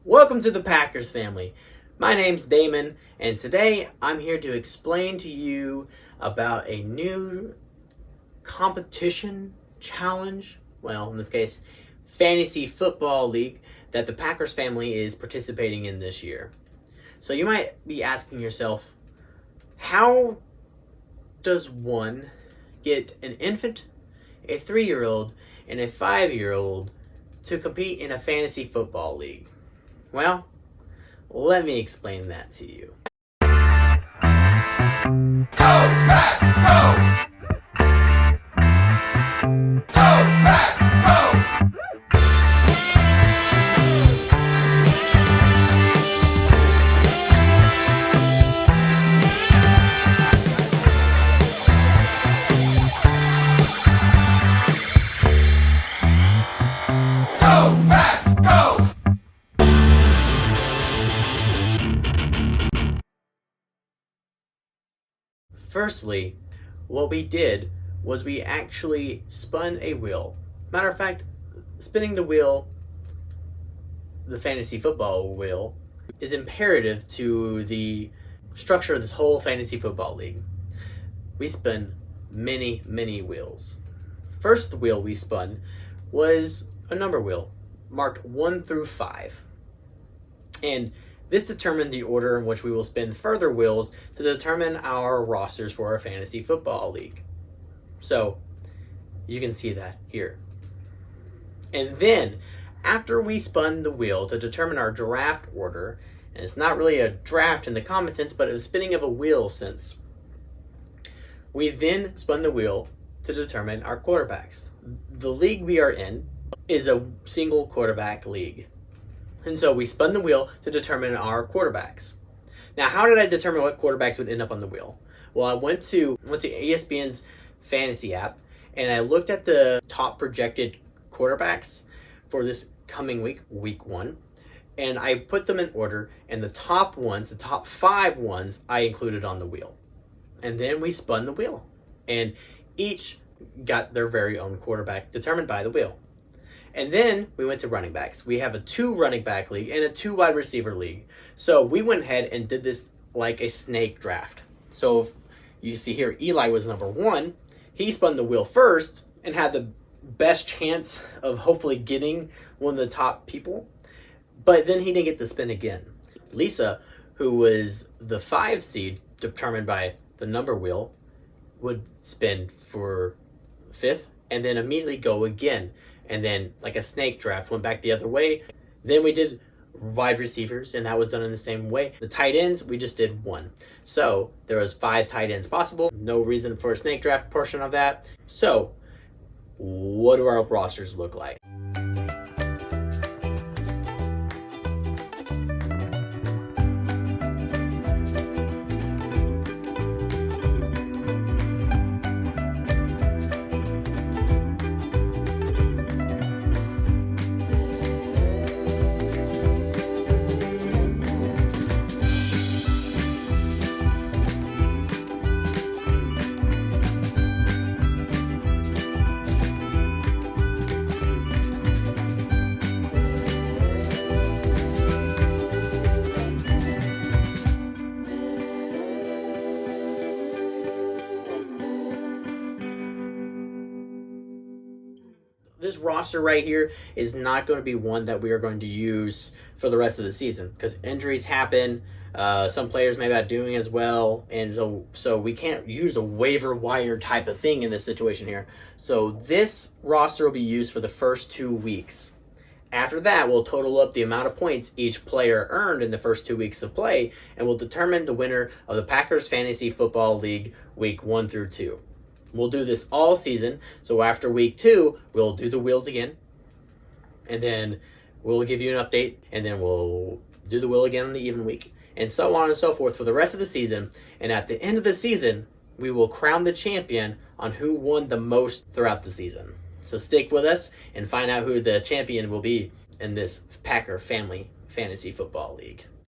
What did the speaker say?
Welcome to the Packers family. My name's Damon, and today I'm here to explain to you about a new competition, challenge, well, in this case, fantasy football league that the Packers family is participating in this year. So you might be asking yourself, how does one get an infant, a 3-year-old, and a 5-year-old to compete in a fantasy football league? Well, let me explain that to you. Go, Pack, go! Go, Pack, go! Go, Pack, go! Firstly, what we did was we actually spun a wheel. Matter of fact, spinning the wheel, the fantasy football wheel, is imperative to the structure of this whole fantasy football league. We spun many, many wheels. First wheel we spun was a number wheel, marked 1 through 5. And this determined the order in which we will spin further wheels to determine our rosters for our fantasy football league. So you can see that here. And then after we spun the wheel to determine our draft order, and it's not really a draft in the common sense, but a spinning of a wheel sense, we then spun the wheel to determine our quarterbacks. The league we are in is a single quarterback league. And so we spun the wheel to determine our quarterbacks. Now, how did I determine what quarterbacks would end up on the wheel? Well, I went to ESPN's fantasy app, and I looked at the top projected quarterbacks for this coming week, week 1, and I put them in order, and the top ones, the top 5 ones, I included on the wheel. And then we spun the wheel, and each got their very own quarterback determined by the wheel. And then we went to running backs. We have a 2 running back league and a 2 wide receiver league. So we went ahead and did this like a snake draft. So if you see here, Eli was number 1. He spun the wheel first and had the best chance of hopefully getting one of the top people. But then he didn't get to spin again. Lisa, who was the 5 seed determined by the number wheel, would spin for 5th and then immediately go again. And then, like a snake draft, went back the other way. Then we did wide receivers, and that was done in the same way. The tight ends, we just did 1. So there was 5 tight ends possible. No reason for a snake draft portion of that. So what do our rosters look like? This roster right here is not going to be one that we are going to use for the rest of the season because injuries happen. Some players may not doing as well, and so we can't use a waiver wire type of thing in this situation here. So this roster will be used for the first 2 weeks. After that, we'll total up the amount of points each player earned in the first 2 weeks of play, and we'll determine the winner of the Packers Fantasy Football League week 1 through 2. We'll do this all season. So after week 2, we'll do the wheels again. And then we'll give you an update. And then we'll do the wheel again on the even week. And so on and so forth for the rest of the season. And at the end of the season, we will crown the champion on who won the most throughout the season. So stick with us and find out who the champion will be in this Packer Family Fantasy Football League.